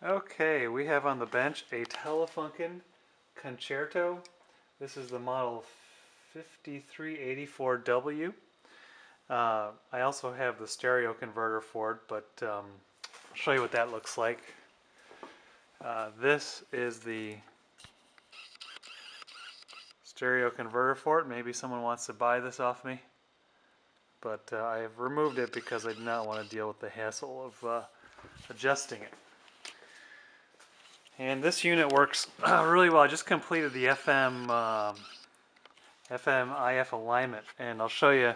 Okay, we have on the bench a Telefunken Concerto. This is the model 5384W. I also have the stereo converter for it, but I'll show you what that looks like. This is the stereo converter for it. Maybe someone wants to buy this off me, but I have removed it because I do not want to deal with the hassle of adjusting it. And this unit works really well. I just completed the FM IF alignment, and I'll show you.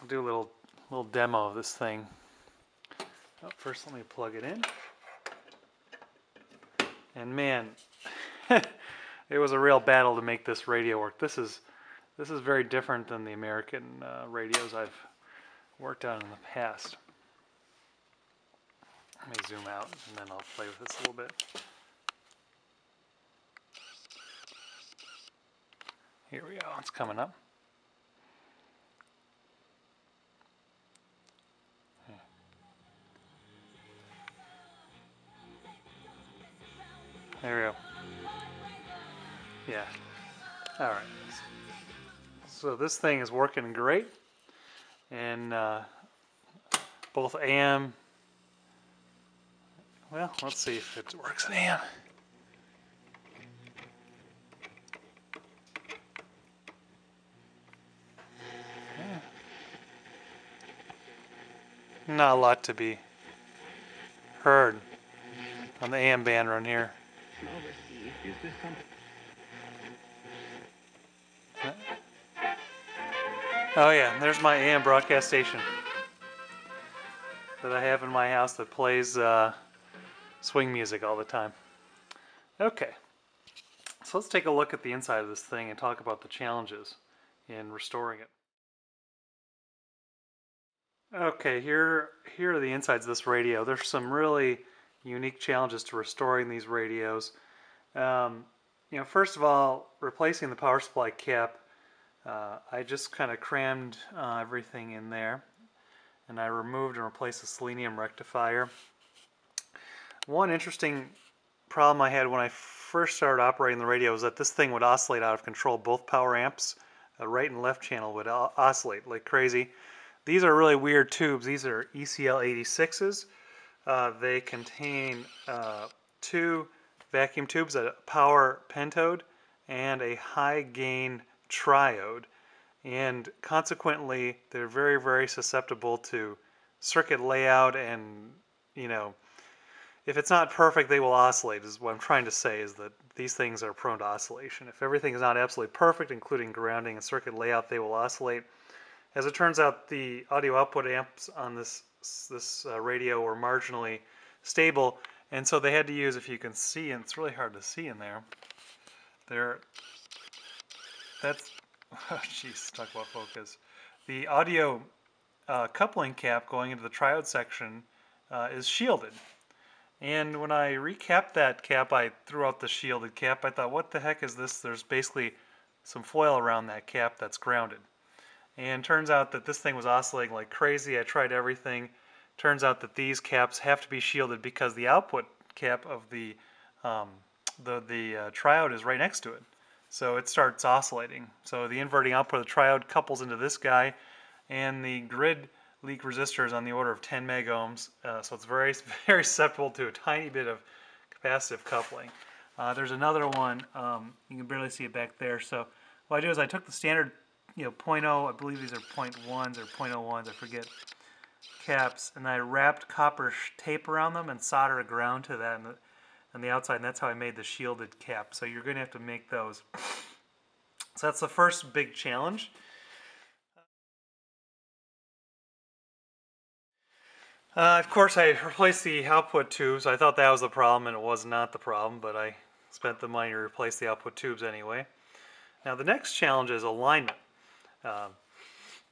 I'll do a little demo of this thing. Oh, first, let me plug it in. And man, it was a real battle to make this radio work. This is very different than the American radios I've worked on in the past. Let me zoom out, and then I'll play with this a little bit. Here we go. It's coming up. There we go. Yeah. All right. So this thing is working great, and both AM. Well, let's see if it works in AM. Yeah. Not a lot to be heard on the AM band run here. Oh yeah, there's my AM broadcast station that I have in my house that plays swing music all the time. Okay, so let's take a look at the inside of this thing and talk about the challenges in restoring it. Okay, here are the insides of this radio. There's some really unique challenges to restoring these radios. First of all, replacing the power supply cap. I just kind of crammed everything in there, and I removed and replaced the selenium rectifier. One interesting problem I had when I first started operating the radio was that this thing would oscillate out of control. Both power amps, right and left channel, would oscillate like crazy. These are really weird tubes. These are ECL 86s. They contain 2 vacuum tubes, a power pentode and a high gain triode, and consequently they're very, very susceptible to circuit layout, and if it's not perfect they will oscillate, is what I'm trying to say, is that these things are prone to oscillation. If everything is not absolutely perfect, including grounding and circuit layout, they will oscillate. As it turns out, the audio output amps on this radio were marginally stable, and so they had to use, if you can see, and it's really hard to see in there, that's, oh jeez, talk about focus. The audio coupling cap going into the triode section is shielded. And when I recapped that cap, I threw out the shielded cap. I thought, what the heck is this? There's basically some foil around that cap that's grounded. And turns out that this thing was oscillating like crazy. I tried everything. Turns out that these caps have to be shielded because the output cap of the triode is right next to it. So it starts oscillating. So the inverting output of the triode couples into this guy, and the grid leak resistor is on the order of 10 megohms. So it's very, very susceptible to a tiny bit of capacitive coupling. There's another one. You can barely see it back there. So what I do is I took the standard 0.0, I believe these are 0.1s or 0.01s, I forget, caps, and I wrapped copper tape around them and soldered a ground to that on the outside, and that's how I made the shielded cap. So you're going to have to make those. So that's the first big challenge. Of course, I replaced the output tubes. I thought that was the problem, and it was not the problem, but I spent the money to replace the output tubes anyway. Now the next challenge is alignment.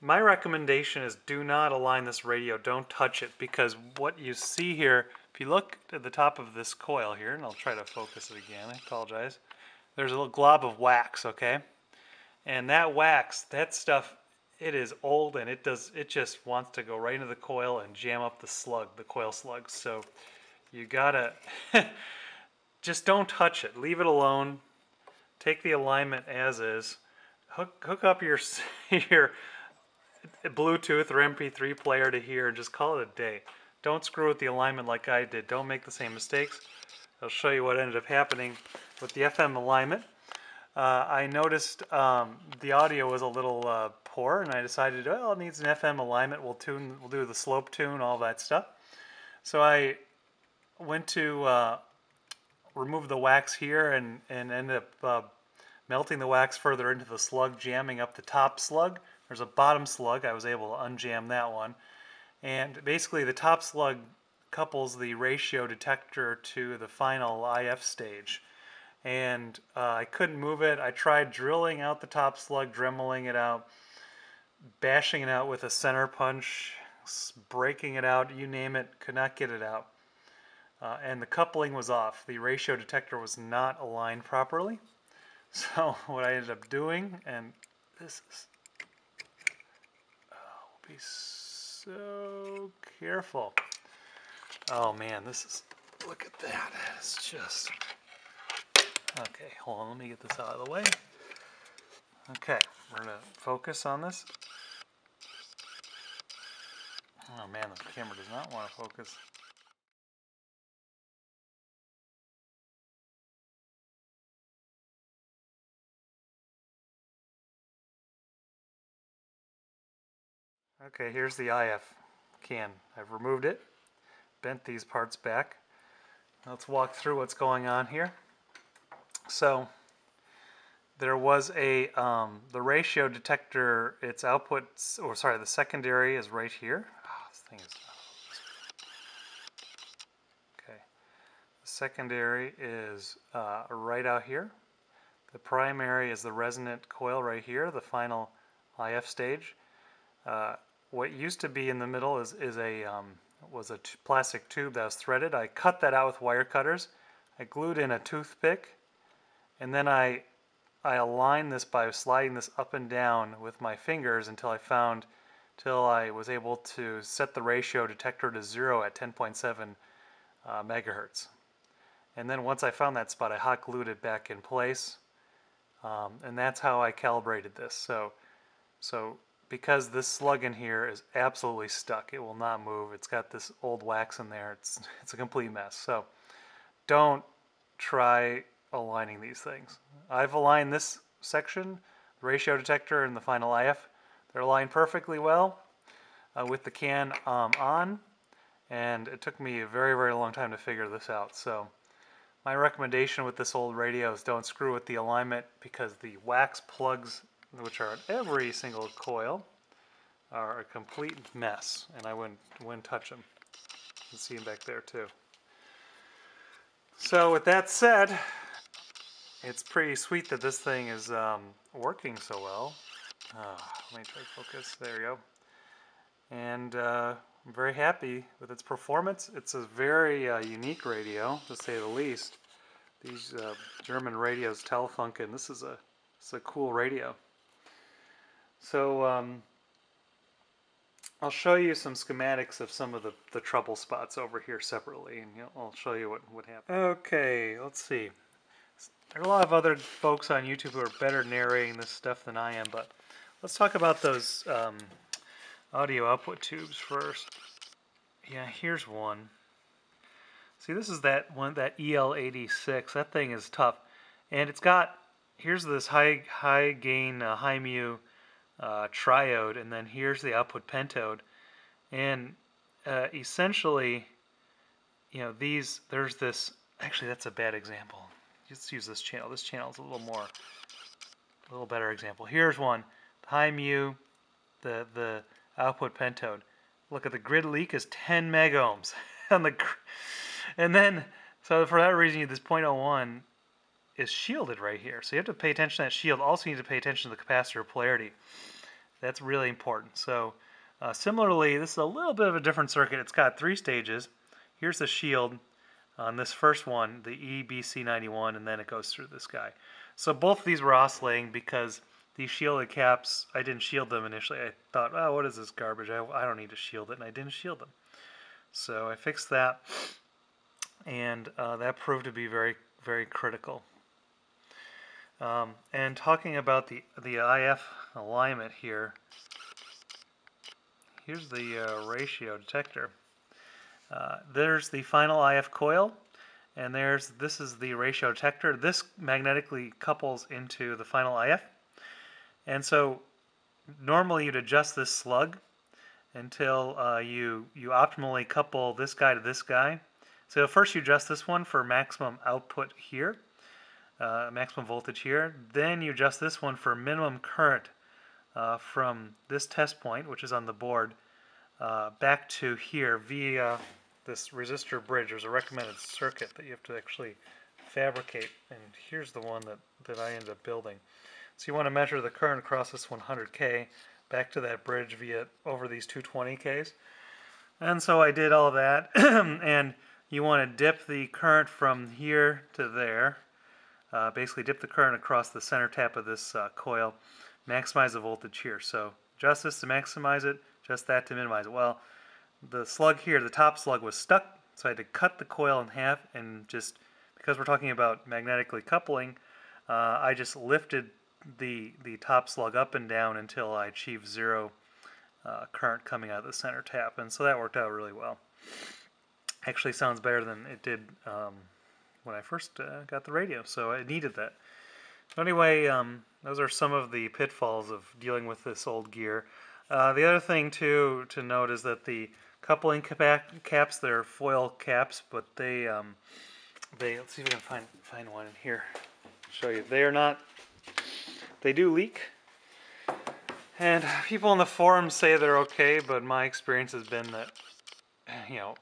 My recommendation is do not align this radio, don't touch it, because what you see here, if you look at the top of this coil here, and I'll try to focus it again, I apologize, there's a little glob of wax, okay? And that wax, that stuff, it is old, and it just wants to go right into the coil and jam up the coil slugs. So you gotta just don't touch it. Leave it alone. Take the alignment as is. Hook up your your Bluetooth or MP3 player to here and just call it a day. Don't screw with the alignment like I did. Don't make the same mistakes. I'll show you what ended up happening with the FM alignment. I noticed the audio was a little poor, and I decided, well, it needs an FM alignment. We'll do the slope tune, all that stuff. So I went to remove the wax here and ended up melting the wax further into the slug, jamming up the top slug. There's a bottom slug. I was able to unjam that one. And basically the top slug couples the ratio detector to the final IF stage. And I couldn't move it. I tried drilling out the top slug, dremeling it out, bashing it out with a center punch, breaking it out, you name it, could not get it out. And the coupling was off. The ratio detector was not aligned properly. So what I ended up doing, and this is, be so careful. Oh man, this is, look at that. It's just, okay, hold on, let me get this out of the way. Okay, we're gonna focus on this. Oh man, the camera does not want to focus. Okay, here's the IF can. I've removed it, bent these parts back. Let's walk through what's going on here. So there was a the ratio detector, its output, or sorry, the secondary is right here. Oh, this thing is okay. The secondary is right out here. The primary is the resonant coil right here, the final IF stage. What used to be in the middle was a plastic tube that was threaded. I cut that out with wire cutters. I glued in a toothpick, and then I aligned this by sliding this up and down with my fingers until I was able to set the ratio detector to 0 at 10.7 megahertz. And then once I found that spot, I hot glued it back in place, and that's how I calibrated this. So because this slug in here is absolutely stuck, it will not move. It's got this old wax in there. It's a complete mess. So don't try aligning these things. I've aligned this section, the ratio detector and the final IF. They're aligned perfectly well with the can on, and it took me a very, very long time to figure this out. So my recommendation with this old radio is don't screw with the alignment, because the wax plugs, which are in every single coil, are a complete mess, and I wouldn't touch them. You can see them back there too. So with that said, it's pretty sweet that this thing is working so well. Let me try to focus. There we go. And I'm very happy with its performance. It's a very unique radio, to say the least. These German radios, Telefunken, this is a cool radio. So I'll show you some schematics of some of the trouble spots over here separately, and I'll show you what happened. Okay, let's see. There are a lot of other folks on YouTube who are better narrating this stuff than I am, but let's talk about those audio output tubes first. Yeah, here's one. See, this is that EL86. That thing is tough, and it's got, here's this high gain, high mu triode, and then here's the output pentode, and essentially, there's this. Actually, that's a bad example. Let's use this channel. This channel is a little better example. Here's one, high mu, the output pentode. Look at the grid leak is 10 megohms on the, and then so for that reason this 0.01 is shielded right here. So you have to pay attention to that shield. Also, you need to pay attention to the capacitor polarity. That's really important. So similarly, this is a little bit of a different circuit. It's got 3 stages. Here's the shield on this first one, the EBC91, and then it goes through this guy. So both of these were oscillating because these shielded caps, I didn't shield them initially. I thought, oh, what is this garbage? I don't need to shield it, and I didn't shield them. So I fixed that. and that proved to be very, very critical. And talking about the IF alignment here, here's the ratio detector. There's the final IF coil, and this is the ratio detector. This magnetically couples into the final IF, and so normally you'd adjust this slug until you optimally couple this guy to this guy. So first you adjust this one for maximum output here, maximum voltage here. Then you adjust this one for minimum current from this test point, which is on the board, back to here via this resistor bridge. There's a recommended circuit that you have to actually fabricate, and here's the one that I ended up building. So you want to measure the current across this 100K back to that bridge via over these 220Ks. And so I did all of that, and you want to dip the current from here to there. Basically dip the current across the center tap of this coil, maximize the voltage here. So adjust this to maximize it, adjust that to minimize it. Well, the slug here, the top slug, was stuck, so I had to cut the coil in half, and just because we're talking about magnetically coupling, I just lifted the top slug up and down until I achieved zero current coming out of the center tap, and so that worked out really well. Actually sounds better than it did when I first got the radio, so I needed that. So anyway, those are some of the pitfalls of dealing with this old gear. The other thing to note is that the coupling caps, they're foil caps, but they let's see if I can find one in here. Show you. They are not. They do leak, and people in the forums say they're okay, but my experience has been that, you know,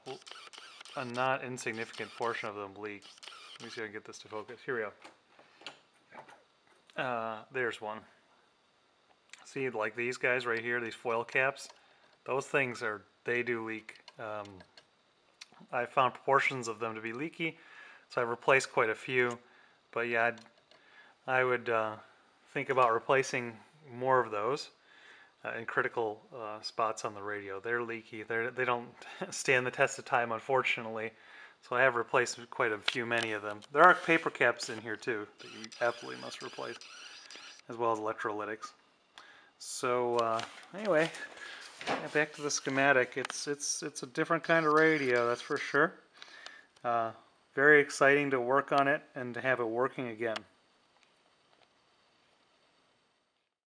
a not insignificant portion of them leak. Let me see if I can get this to focus. Here we go. There's one. See, like these guys right here, these foil caps, those things they do leak. I found proportions of them to be leaky, so I've replaced quite a few. But yeah, I would think about replacing more of those in critical spots on the radio. They're leaky. They don't stand the test of time, unfortunately. So I have replaced many of them. There are paper caps in here too that you absolutely must replace, as well as electrolytics. So anyway, back to the schematic. It's a different kind of radio, that's for sure. Very exciting to work on it and to have it working again.